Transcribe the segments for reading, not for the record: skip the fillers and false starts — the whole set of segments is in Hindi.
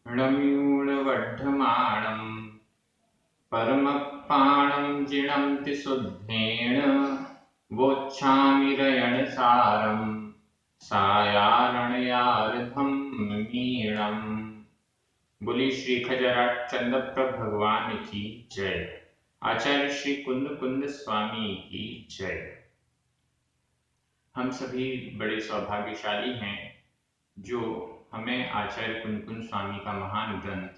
णम्यूणवढ्ढमाणं परमपाणं जिणन्ति शुद्धेन वोच्छामिरयणसारं सायारणयार्धं मीणम्। बोली श्री खजराट चंद्रप्रभ भगवान की जय। आचार्य श्री कुंद कुंद स्वामी की जय। हम सभी बड़े सौभाग्यशाली हैं जो हमें आचार्य कुंद कुंद स्वामी का महान ग्रंथ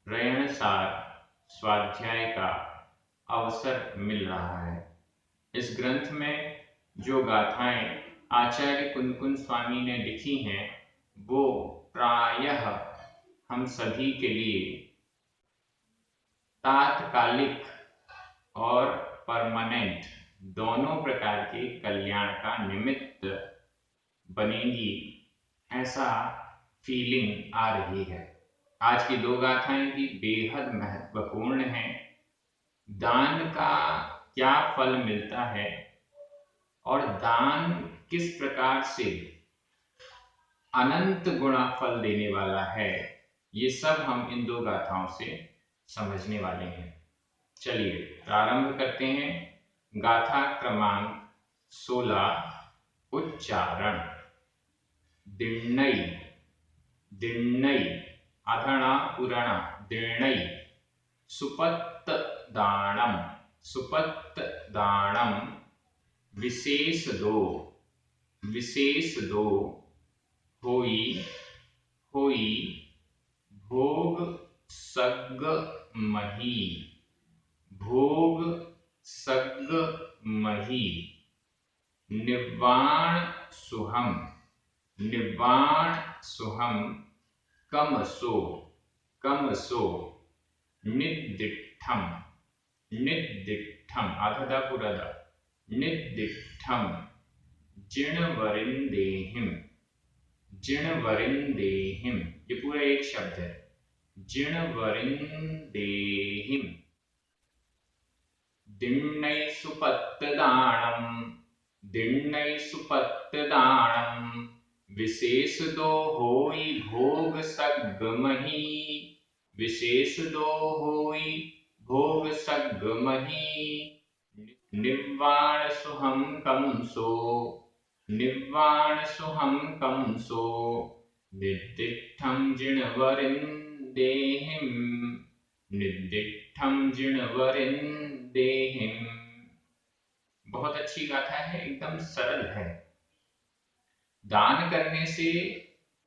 रयणसार स्वाध्याय का अवसर मिल रहा है। इस ग्रंथ में जो गाथाएं आचार्य कुंद कुंद स्वामी ने लिखी हैं वो प्रायः हम सभी के लिए तात्कालिक और परमानेंट दोनों प्रकार के कल्याण का निमित्त बनेगी, ऐसा फीलिंग आ रही है। आज की दो गाथाएं भी बेहद महत्वपूर्ण हैं। दान का क्या फल मिलता है और दान किस प्रकार से अनंत गुणा फल देने वाला है, ये सब हम इन दो गाथाओं से समझने वाले हैं। चलिए प्रारंभ करते हैं। गाथा क्रमांक 16 उच्चारण। दिण्णै दिण्णै अधणा उरणा दिण्णै सुपत्तदाणं सुपत्तदाणं विशेष दो होई होई भोग सग्ग मही निवाण सुहम कमसो निद्दिठम आधा पुरदा निद्दिठम जिणवरिंदेहिम ये पूरा एक शब्द है। जिणवरिंदेहिम दिण्णै सुपत्तदाणं विशेष दो होई भोग सग्ग मही निवाण सुहम कंसो निद्दिठम जिणवरिंदेहिम। बहुत अच्छी गाथा है, एकदम सरल है। दान करने से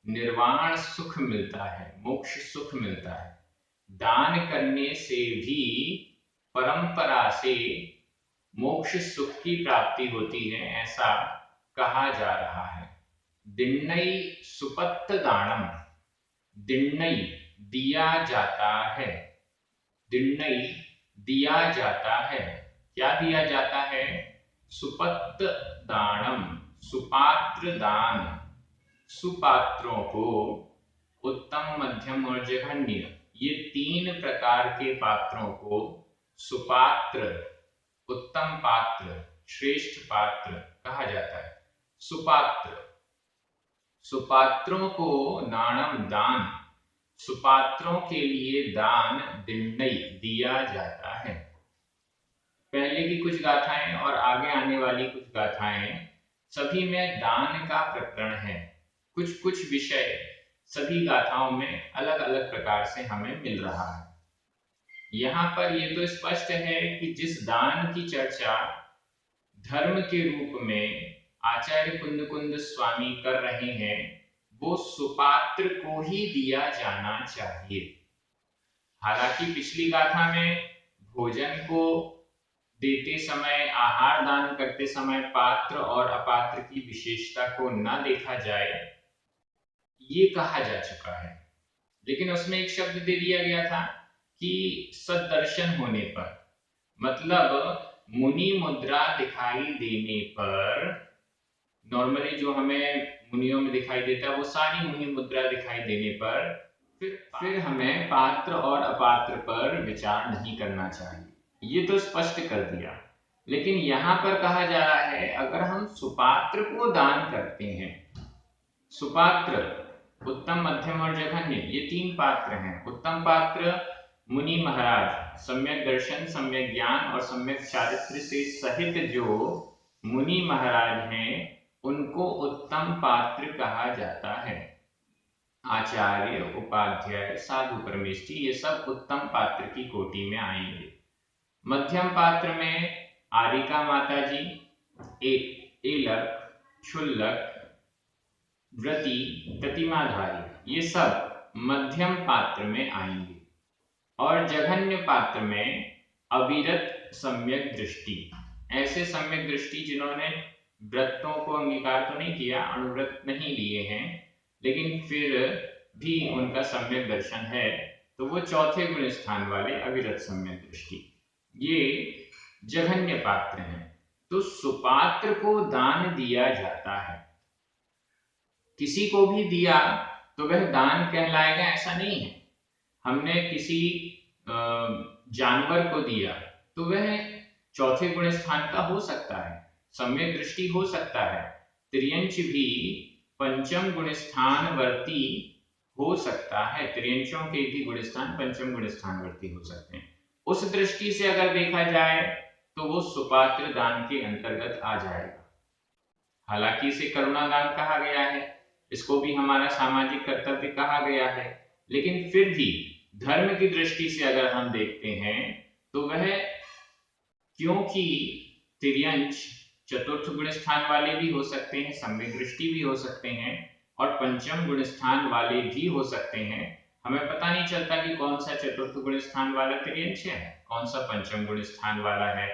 निर्वाण सुख मिलता है, मोक्ष सुख मिलता है। दान करने से भी परंपरा से मोक्ष सुख की प्राप्ति होती है, ऐसा कहा जा रहा है। दिण्णै सुपत्तदाणं, दिण्णै दिया जाता है, दिण्णै दिया जाता है। क्या दिया जाता है? सुपत्तदाणं सुपात्र दान। सुपात्रों को उत्तम, मध्यम और जघन्य ये 3 प्रकार के पात्रों को सुपात्र, उत्तम पात्र, श्रेष्ठ पात्र कहा जाता है। सुपात्रों को दानम दान, सुपात्रों के लिए दान दिण्णै दिया जाता है। पहले की कुछ गाथाएं और आगे आने वाली कुछ गाथाएं सभी में दान का प्रकरण है। कुछ विषय सभी गाथाओं में अलग अलग प्रकार से हमें मिल रहा है। यहाँ पर ये तो स्पष्ट है कि जिस दान की चर्चा धर्म के रूप में आचार्य कुंद कुंद स्वामी कर रहे हैं वो सुपात्र को ही दिया जाना चाहिए। हालांकि पिछली गाथा में भोजन को देते समय, आहार दान करते समय पात्र और अपात्र की विशेषता को न देखा जाए, ये कहा जा चुका है। लेकिन उसमें एक शब्द दे दिया गया था कि सद्दर्शन होने पर, मतलब मुनि मुद्रा दिखाई देने पर, नॉर्मली जो हमें मुनियों में दिखाई देता है वो सारी मुनि मुद्रा दिखाई देने पर फिर हमें पात्र और अपात्र पर विचार नहीं करना चाहिए। ये तो स्पष्ट कर दिया। लेकिन यहाँ पर कहा जा रहा है अगर हम सुपात्र को दान करते हैं, सुपात्र उत्तम, मध्यम और जघन्य, ये 3 पात्र हैं। उत्तम पात्र मुनि महाराज, सम्यक दर्शन, सम्यक ज्ञान और सम्यक चारित्र से सहित जो मुनि महाराज हैं उनको उत्तम पात्र कहा जाता है। आचार्य, उपाध्याय, साधु, परमेष्ठी, ये सब उत्तम पात्र की कोटि में आएंगे। मध्यम पात्र में आरिका माता जी, एलक, क्षुल्लक, व्रती, प्रतिमाधारी, ये सब मध्यम पात्र में आएंगे। और जघन्य पात्र में अविरत सम्यक दृष्टि, ऐसे सम्यक दृष्टि जिन्होंने व्रतों को अंगीकार तो नहीं किया, अनुव्रत नहीं लिए हैं, लेकिन फिर भी उनका सम्यक दर्शन है, तो वो चौथे गुण स्थान वाले अविरत सम्यक दृष्टि, ये जघन्य पात्र हैं। तो सुपात्र को दान दिया जाता है। किसी को भी दिया तो वह दान कहलाएगा ऐसा नहीं है। हमने किसी जानवर को दिया तो वह चौथे गुण स्थान का हो सकता है, सम्यक दृष्टि हो सकता है। त्रियंच भी पंचम गुण स्थान वर्ती हो सकता है। त्रियंचों के भी गुण स्थान पंचम गुण स्थान वर्ती हो सकते हैं। उस दृष्टि से अगर देखा जाए तो वो सुपात्र दान के अंतर्गत आ जाएगा। हालांकि इसे करुणा दान कहा गया है, इसको भी हमारा सामाजिक कर्तव्य कहा गया है, लेकिन फिर भी धर्म की दृष्टि से अगर हम देखते हैं तो वह, क्योंकि तिर्यंच चतुर्थ गुण स्थान वाले भी हो सकते हैं, सम्यक दृष्टि भी हो सकते हैं और पंचम गुण स्थान वाले भी हो सकते हैं। हमें पता नहीं चलता कि कौन सा चतुर्थ गुण स्थान वाला तिर्यंच है, कौन सा पंचम गुण स्थान वाला है।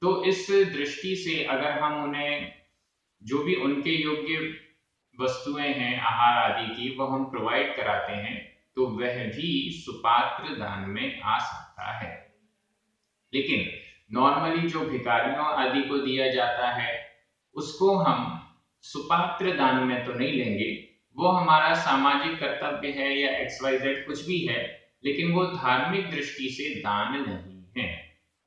तो इस दृष्टि से अगर हम उन्हें जो भी उनके योग्य वस्तुएं हैं आहार आदि की, वह हम प्रोवाइड कराते हैं, तो वह भी सुपात्र दान में आ सकता है। लेकिन नॉर्मली जो भिखारियों आदि को दिया जाता है उसको हम सुपात्र दान में तो नहीं लेंगे। वो हमारा सामाजिक कर्तव्य है या XYZ कुछ भी है, लेकिन वो धार्मिक दृष्टि से दान नहीं है।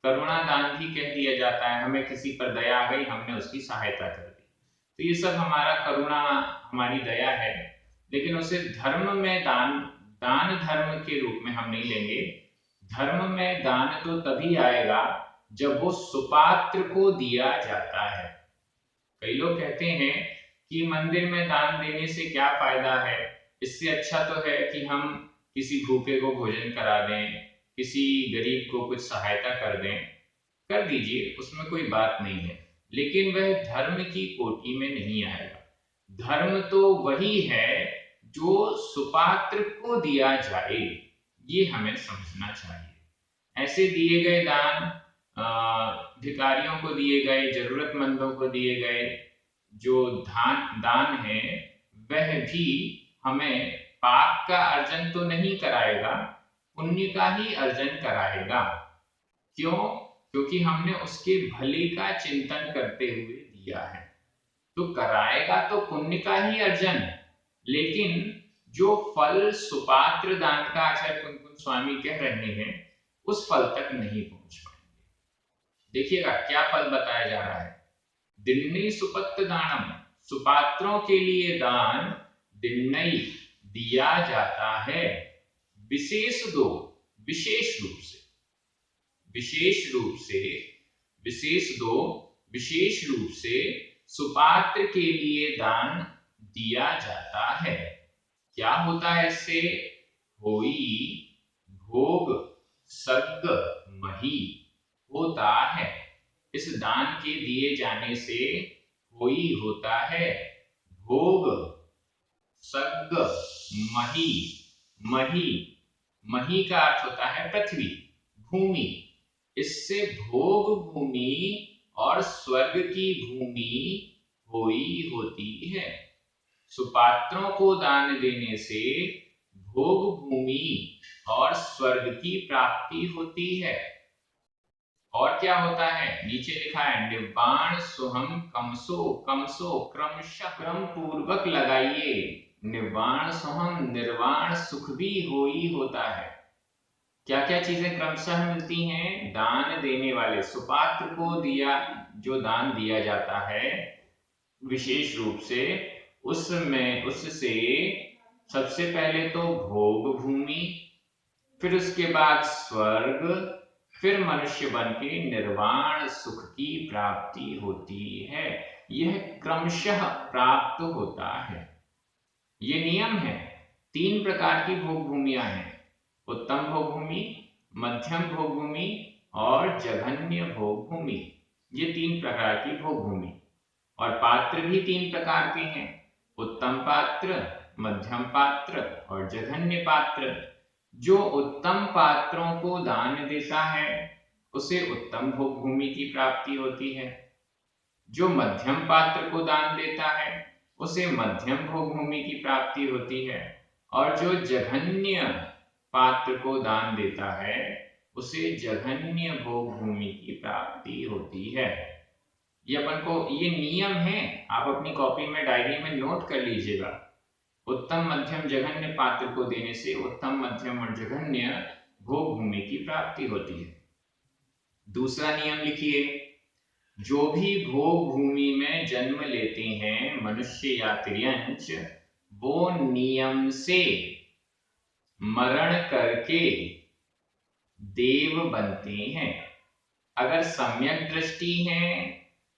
करुणा दान भी कह दिया जाता है, हमें किसी पर दया आ गई, हमने उसकी सहायता कर दी, तो ये सब हमारा करुणा, हमारी दया है, लेकिन उसे धर्म में दान धर्म के रूप में हम नहीं लेंगे। धर्म में दान तो तभी आएगा जब वो सुपात्र को दिया जाता है। कई लोग कहते हैं कि मंदिर में दान देने से क्या फायदा है, इससे अच्छा तो है कि हम किसी भूखे को भोजन करा दें, किसी गरीब को कुछ सहायता कर दें। कर दीजिए, उसमें कोई बात नहीं है, लेकिन वह धर्म की कोटि में नहीं आएगा। धर्म तो वही है जो सुपात्र को दिया जाए, ये हमें समझना चाहिए। ऐसे दिए गए दान भिखारियों को दिए गए, जरूरतमंदों को दिए गए जो दान है, वह भी हमें पाप का अर्जन तो नहीं कराएगा, पुण्य का ही अर्जन कराएगा। क्यों? क्योंकि हमने उसके भले का चिंतन करते हुए दिया है, तो कराएगा तो पुण्य का ही अर्जन, लेकिन जो फल सुपात्र दान का आचार्य कुंकुम स्वामी कह रहे हैं उस फल तक नहीं पहुंच पाएंगे। देखिएगा क्या फल बताया जा रहा है। दिन्नई सुपत्र दानम, सुपात्रों के लिए दान दिन्नई दिया जाता है। विशेष दो, विशेष रूप से, विशेष रूप से, विशेष दो, विशेष रूप से सुपात्र के लिए दान दिया जाता है। क्या होता है इससे? होई भोग सग्ग मही होता है। इस दान के दिए जाने से होई होता है भोग सग्ग मही। मही, मही का अर्थ होता है पृथ्वी, भूमि। इससे भोग भूमि और स्वर्ग की भूमि होई होती है। सुपात्रों को दान देने से भोग भूमि और स्वर्ग की प्राप्ति होती है। और क्या होता है? नीचे लिखा है निर्वाण सुहम कमसो, कमसो क्रमशः क्रम पूर्वक लगाइए। निर्वाण सुहम, निर्वाण सुख भी होई होता है। क्या क्या चीजें क्रमशः मिलती हैं? दान देने वाले सुपात्र को दिया, जो दान दिया जाता है विशेष रूप से, उसमें उससे सबसे पहले तो भोग भूमि, फिर उसके बाद स्वर्ग, फिर मनुष्य बन के निर्वाण सुख की प्राप्ति होती है। यह क्रमशः प्राप्त होता है। ये नियम है। 3 प्रकार की भोग भूमियां हैं, उत्तम भोग भूमि, मध्यम भोग भूमि और जघन्य भोग भूमि। ये 3 प्रकार की भोग भूमि। और पात्र भी 3 प्रकार के हैं, उत्तम पात्र, मध्यम पात्र और जघन्य पात्र। जो उत्तम पात्रों को दान देता है उसे उत्तम भोग भूमि की प्राप्ति होती है। जो मध्यम पात्र को दान देता है उसे मध्यम भोग भूमि की प्राप्ति होती है। और जो जघन्य पात्र को दान देता है उसे जघन्य भोग भूमि की प्राप्ति होती है। ये अपन को ये नियम है, आप अपनी कॉपी में डायरी में नोट कर लीजिएगा। उत्तम मध्यम जघन्य पात्र को देने से उत्तम मध्यम और जघन्य भोग भूमि की प्राप्ति होती है। दूसरा नियम लिखिए, जो भी भोग भूमि में जन्म लेते हैं मनुष्य या तिर्यंच, वो नियम से मरण करके देव बनते हैं। अगर सम्यक दृष्टि है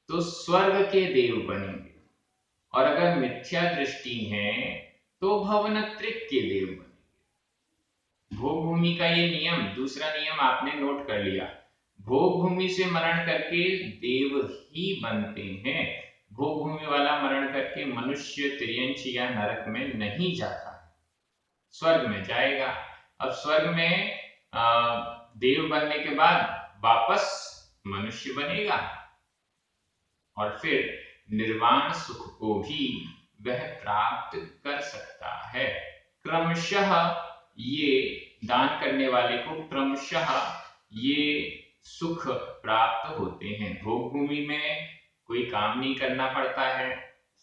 तो स्वर्ग के देव बनेंगे, और अगर मिथ्या दृष्टि है तो भवनत्रिक के देव बनेंगे। भोग भूमि का ये नियम, दूसरा नियम आपने नोट कर लिया। भोग भूमि से मरण करके देव ही बनते हैं। भोग भूमि वाला मरण करके मनुष्य तिर्यंच या नरक में नहीं जाता, स्वर्ग में जाएगा। अब स्वर्ग में देव बनने के बाद वापस मनुष्य बनेगा और फिर निर्वाण सुख को भी वह प्राप्त कर सकता है। क्रमशः ये दान करने वाले को क्रमशः ये सुख प्राप्त होते हैं। भोग भूमि में कोई काम नहीं करना पड़ता है,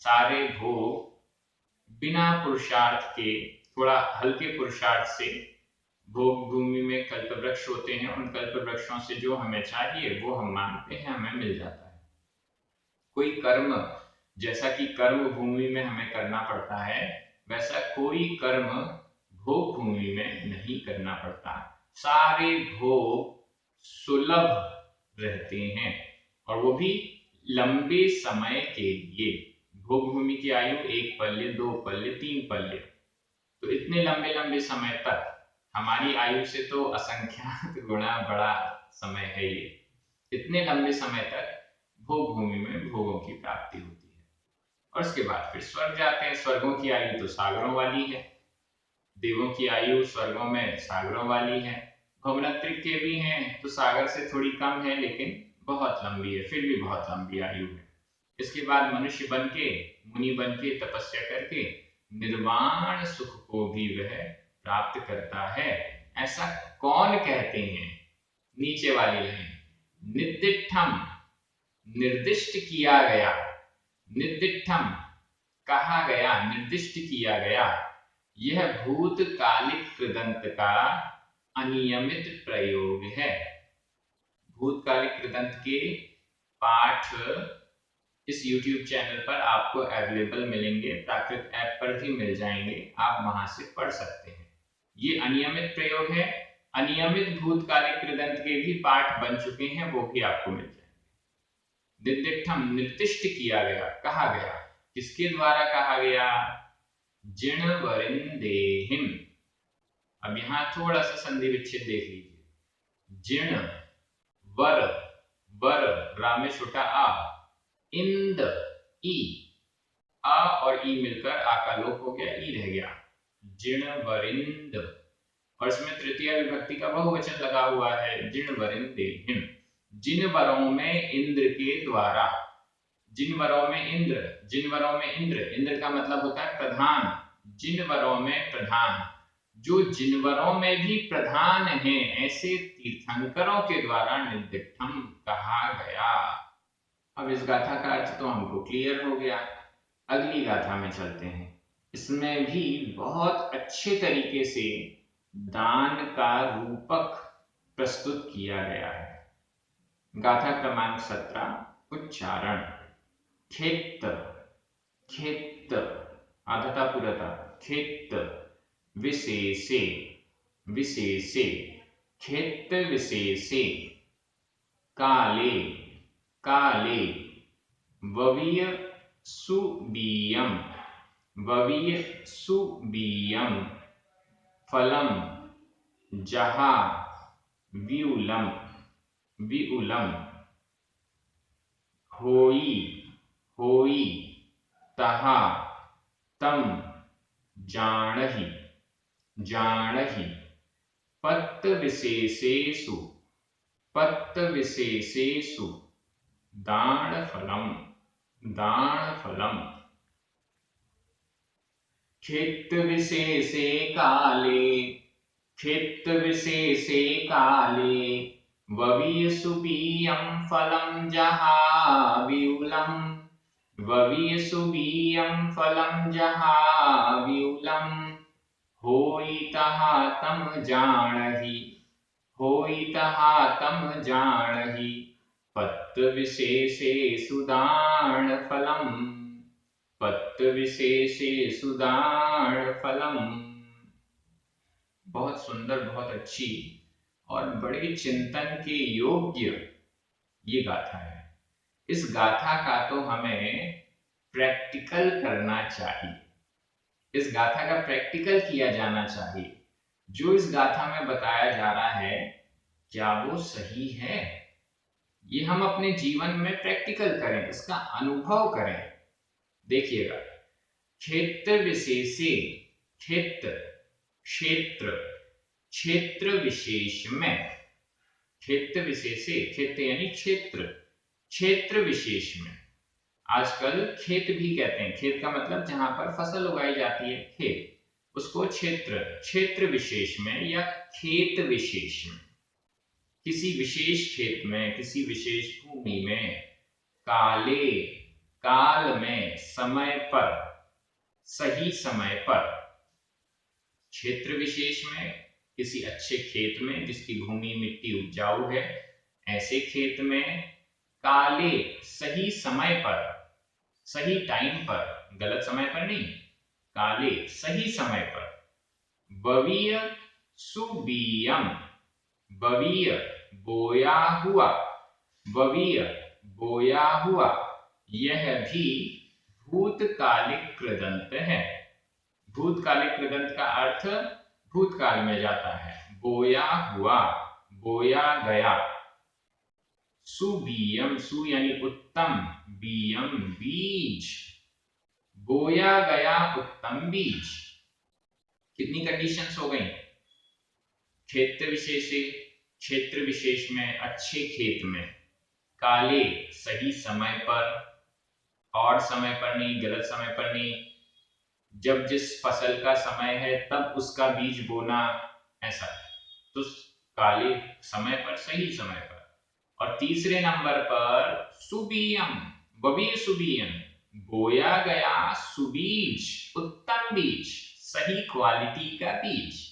सारे भोग बिना पुरुषार्थ के, थोड़ा हल्के पुरुषार्थ से, भोग भूमि में कल्प वृक्ष होते हैं, उन कल्प वृक्षों से जो हमें चाहिए वो हम मांगते हैं, हमें मिल जाता है। कोई कर्म, जैसा कि कर्म भूमि में हमें करना पड़ता है, वैसा कोई कर्म भोग भूमि में नहीं करना पड़ता। सारे भोग सुलभ रहते हैं और वो भी लंबे समय के लिए। भोग भूमि की आयु 1 पल्य, 2 पल्य, 3 पल्य, तो इतने लंबे लंबे समय तक, हमारी आयु से तो असंख्यात गुना बड़ा समय है ये। इतने लंबे समय तक भोग भूमि में भोगों की प्राप्ति होती है। और उसके बाद फिर स्वर्ग जाते हैं। स्वर्गों की आयु तो सागरों वाली है, देवों की आयु स्वर्गों में सागरों वाली है। भवनत्रिक के भी हैं तो सागर से थोड़ी कम है, लेकिन बहुत लंबी है, फिर भी बहुत लंबी आयु है। इसके बाद मनुष्य बन के, मुनि बन के, तपस्या करके निर्वाण सुख को भी वह प्राप्त करता है। ऐसा कौन कहते हैं? नीचे वाली लाइन, निर्दिष्टम, निर्दिष्ट किया गया, निर्दिष्टम कहा गया, निर्दिष्ट किया गया। यह भूतकालिक कृदंत का अनियमित प्रयोग है। भूतकालिक कृदंत के पाठ इस YouTube चैनल पर आपको अवेलेबल मिलेंगे, प्राकृत ऐप पर भी मिल जाएंगे, आप वहां से पढ़ सकते हैं। ये अनियमित प्रयोग है। अनियमित भूतकालिक कृदंत के भी पाठ बन चुके हैं, वो भी आपको मिल जाएंगे। निर्दिष्टम, निर्दिष्ट किया गया, कहा गया, किसके द्वारा कहा गया? जिण वरिंदेहिम। अब यहां थोड़ा सा संधि विच्छेद देख लीजिए। जिण, वर, वर, रा में छोटा आ, इंद, ई, आ और ई मिलकर आ का लोप हो गया, ई रह गया, जिण वरिंद। और इसमें तृतीय विभक्ति का बहुवचन लगा हुआ है, जिण वरिंदेहिम। जिन वरों में इंद्र के द्वारा, जिन वरों में इंद्र, जिन वरों में इंद्र, इंद्र का मतलब होता है प्रधान, जिन वरों में प्रधान, जो जिनवरों में भी प्रधान हैं, ऐसे तीर्थंकरों के द्वारा निर्दिष्टम कहा गया। अब इस गाथा का अर्थ तो हमको क्लियर हो गया। अगली गाथा में चलते हैं। इसमें भी बहुत अच्छे तरीके से दान का रूपक प्रस्तुत किया गया है। गाथा क्रमांक 17, उच्चारण। खेत, खेत, आधता पुरता, खित विशेषे विशेषे खित विशेषे काले काले ववीय सुबीयम ववीय सुबीयम फलम जहा व्यूलम व्यूलम होई होई तहा तम जाणहि जाणहि पत्त विशेषेषु दानफलम दानफलम खित विशेषे काले ववीय सुबीयम फलम जहा व्यूलम ववीय सुबीयम फलम जहा व्यूलम होई तहा तम जाणहि पत्त विशेषेषु दानफलम पत्त विशेषेषु दानफलम। बहुत सुंदर, बहुत अच्छी और बड़े चिंतन के योग्य ये गाथा है। इस गाथा का तो हमें प्रैक्टिकल करना चाहिए, इस गाथा का प्रैक्टिकल किया जाना चाहिए। जो इस गाथा में बताया जा रहा है क्या वो सही है, ये हम अपने जीवन में प्रैक्टिकल करें, इसका अनुभव करें। देखिएगा, क्षेत्र विशेषे क्षेत्र क्षेत्र विशेष में क्षेत्र विशेषे क्षेत्र यानी क्षेत्र विशेष में। आजकल खेत भी कहते हैं, खेत का मतलब जहां पर फसल उगाई जाती है खेत, उसको क्षेत्र विशेष में या खेत विशेष में, किसी विशेष खेत में, किसी विशेष भूमि में, काल में, समय पर, सही समय पर, क्षेत्र विशेष में किसी अच्छे खेत में जिसकी भूमि मिट्टी उपजाऊ है, ऐसे खेत में काले सही समय पर, सही टाइम पर, गलत समय पर नहीं, काले सही समय पर, ववीय सुबीयम ववीय बोया हुआ, ववीय बोया हुआ, यह भी भूतकालिक कृदंत है। भूतकालिक कृदंत का अर्थ भूतकाल में जाता है। बोया हुआ, बोया गया। सुबीयम, सु यानी उत्तम, बीयम बीज, बोया गया उत्तम बीज। कितनी कंडीशंस हो गई? क्षेत्र विशेष में, अच्छे खेत में, काले सही समय पर, और समय पर नहीं, गलत समय पर नहीं, जब जिस फसल का समय है तब उसका बीज बोना, ऐसा। तो काले समय पर, सही समय पर। और तीसरे नंबर पर सुबीयम, ववीय सुबीयम, बोया गया सुबीज, उत्तम बीज, सही क्वालिटी का बीज।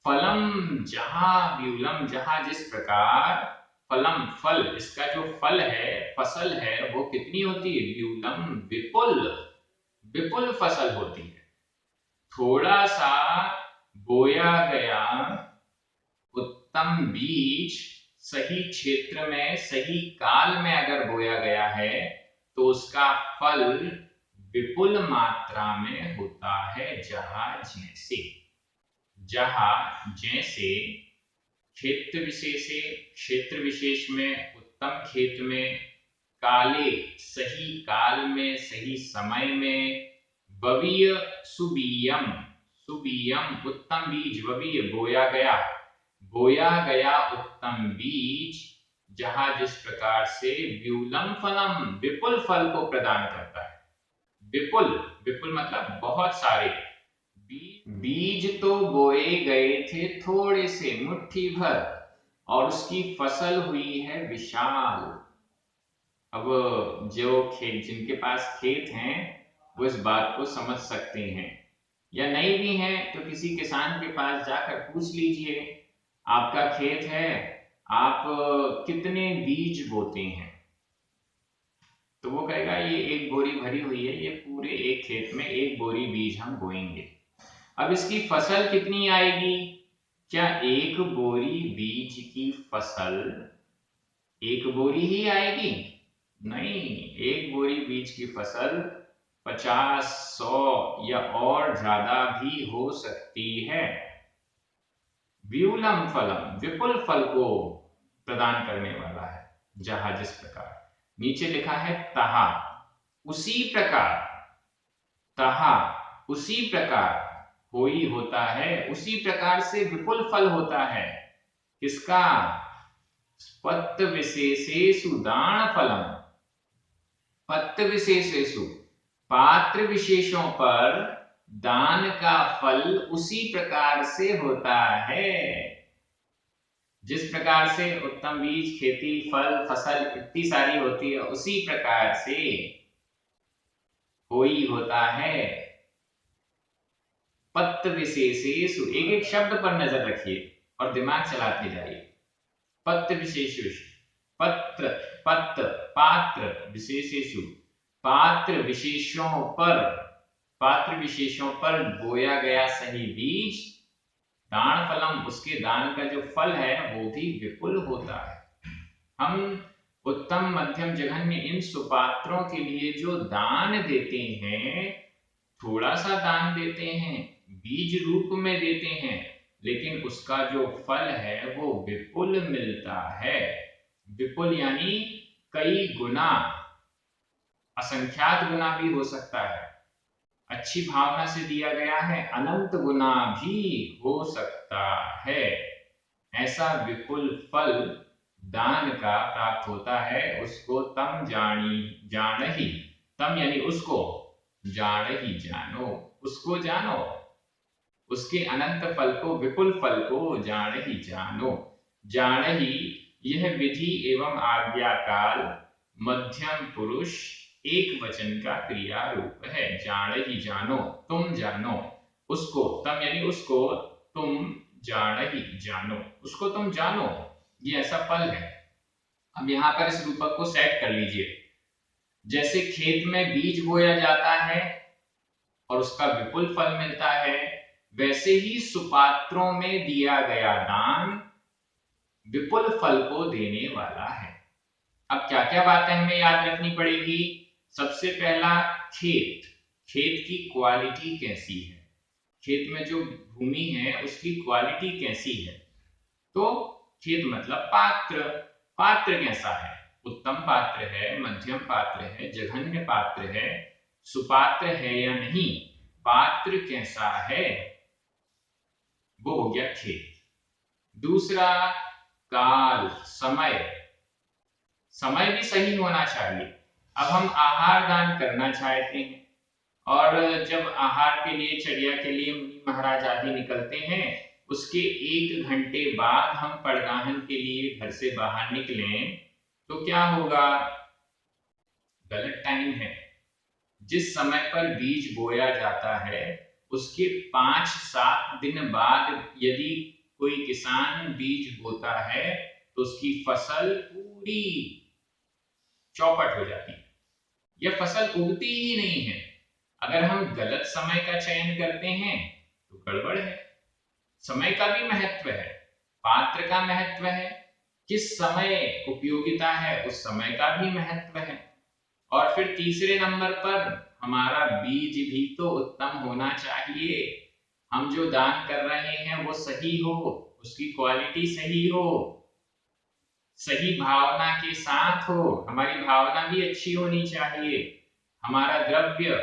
फलम जहां व्यूलम, जहां जिस प्रकार, फलम फल, इसका जो फल है, फसल है, वो कितनी होती है? व्यूलम विपुल, विपुल फसल होती है। थोड़ा सा बोया गया उत्तम बीज सही क्षेत्र में, सही काल में अगर बोया गया है तो उसका फल विपुल मात्रा में होता है। जहां जैसे क्षेत्र विशेष में, उत्तम खेत में, काले सही काल में, सही समय में, ववीय सुबीयम, सुबीयम उत्तम बीज, ववीय बोया गया उत्तम बीज, जहां जिस प्रकार से व्यूलम फलम, विपुल फल को प्रदान करता है। विपुल मतलब बहुत सारे। बीज तो बोए गए थे थोड़े से, मुट्ठी भर, और उसकी फसल हुई है विशाल। अब जिनके पास खेत हैं वो इस बात को समझ सकते हैं, या नहीं भी हैं तो किसी किसान के पास जाकर पूछ लीजिए, आपका खेत है, आप कितने बीज बोते हैं? तो वो कहेगा ये एक बोरी भरी हुई है, ये पूरे एक खेत में एक बोरी बीज हम बोएंगे। अब इसकी फसल कितनी आएगी? क्या एक बोरी बीज की फसल एक बोरी ही आएगी? नहीं, एक बोरी बीज की फसल 50, 100 या और ज्यादा भी हो सकती है। व्यूलम फलम, विपुल फल को प्रदान करने वाला है। जहां जिस प्रकार नीचे लिखा है तहा उसी प्रकार, तहा उसी प्रकार होई होता है, उसी प्रकार से विपुल फल होता है। किसका? पत्त विशेषेषु दान फलम, पत्त विशेषेषु पात्र विशेषों पर दान का फल उसी प्रकार से होता है। जिस प्रकार से उत्तम बीज, खेती, फल, फसल इतनी सारी होती है, उसी प्रकार से होई होता है। पत्त विशेषेषु, एक एक शब्द पर नजर रखिए और दिमाग चलाते जाइए। पत्त विशेषेषु, पत्र, पत्त, पात्र, विशेषेषु, पात्र विशेषों पर, पात्र विशेषों पर बोया गया सही बीज, दान फलम, उसके दान का जो फल है वो भी विपुल होता है। हम उत्तम, मध्यम, जघन्य इन सुपात्रों के लिए जो दान देते हैं, थोड़ा सा दान देते हैं, बीज रूप में देते हैं, लेकिन उसका जो फल है वो विपुल मिलता है। विपुल यानी कई गुना, असंख्यात गुना भी हो सकता है। अच्छी भावना से दिया गया है, अनंत गुना भी हो सकता है। ऐसा विपुल फल दान का प्राप्त होता है। उसको तम जानहि, तम यानी उसको, जानहि जानो, उसको जानो, उसके अनंत फल को, विपुल फल को जानहि जानो। जानहि यह विधि एवं आज्ञा काल मध्यम पुरुष एक वचन का क्रिया रूप है। जानहि जानो, तुम जानो, उसको, तम यानी उसको, तुम जानहि जानो, उसको तुम जानो, ये ऐसा फल है। अब यहां पर इस रूपक को सेट कर लीजिए। जैसे खेत में बीज बोया जाता है और उसका विपुल फल मिलता है, वैसे ही सुपात्रों में दिया गया दान विपुल फल को देने वाला है। अब क्या क्या बातें हमें याद रखनी पड़ेगी? सबसे पहला, खेत, खेत की क्वालिटी कैसी है, खेत में जो भूमि है उसकी क्वालिटी कैसी है। तो खेत मतलब पात्र, पात्र कैसा है, उत्तम पात्र है, मध्यम पात्र है, जघन्य पात्र है, सुपात्र है या नहीं, पात्र कैसा है, वो हो गया खेत। दूसरा, काल, समय, समय भी सही होना चाहिए। अब हम आहार दान करना चाहते हैं और जब आहार के लिए, चर्या के लिए मुनि महाराज आदि निकलते हैं, उसके 1 घंटे बाद हम पड़गाहन के लिए घर से बाहर निकलें तो क्या होगा? गलत टाइम है। जिस समय पर बीज बोया जाता है उसके 5-7 दिन बाद यदि कोई किसान बीज बोता है तो उसकी फसल पूरी चौपट हो जाती है, यह फसल उगती ही नहीं है। अगर हम गलत समय का चयन करते हैं तो गड़बड़ है। समय का भी महत्व है, पात्र का महत्व है, किस समय उपयोगिता है उस समय का भी महत्व है। और फिर तीसरे नंबर पर हमारा बीज भी तो उत्तम होना चाहिए। हम जो दान कर रहे हैं वो सही हो, उसकी क्वालिटी सही हो, सही भावना के साथ हो, हमारी भावना भी अच्छी होनी चाहिए, हमारा द्रव्य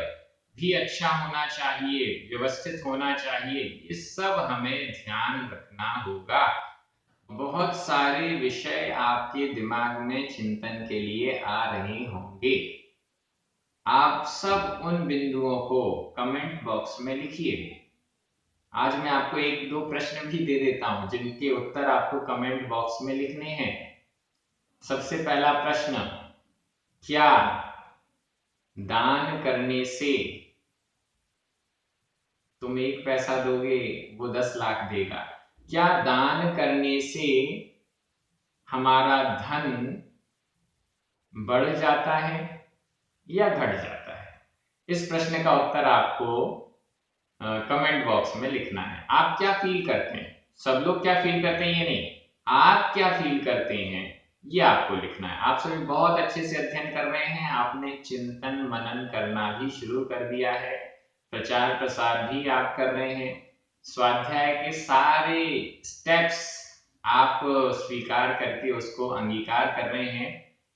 भी अच्छा होना चाहिए, व्यवस्थित होना चाहिए, ये सब हमें ध्यान रखना होगा। बहुत सारे विषय आपके दिमाग में चिंतन के लिए आ रहे होंगे। आप सब उन बिंदुओं को कमेंट बॉक्स में लिखिए। आज मैं आपको 1-2 प्रश्न भी दे देता हूं जिनके उत्तर आपको कमेंट बॉक्स में लिखने हैं। सबसे पहला प्रश्न, क्या दान करने से तुम 1 पैसा दोगे वो 10 लाख देगा? क्या दान करने से हमारा धन बढ़ जाता है? या घट जाता है? इस प्रश्न का उत्तर आपको कमेंट बॉक्स में लिखना है। आप क्या फील करते हैं? सब लोग क्या फील करते हैं ये नहीं, आप क्या फील करते हैं ये आपको लिखना है। आप सभी बहुत अच्छे से अध्ययन कर रहे हैं, आपने चिंतन मनन करना भी शुरू कर दिया है, प्रचार प्रसार भी आप कर रहे हैं, स्वाध्याय के सारे स्टेप्स आप स्वीकार करके उसको अंगीकार कर रहे हैं,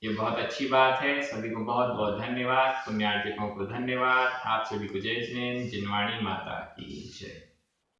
ये बहुत अच्छी बात है। सभी को बहुत बहुत धन्यवाद, पुण्यार्जकों को धन्यवाद। आप सभी को जय जिनेन्द्र, जिनवाणी माता की जय।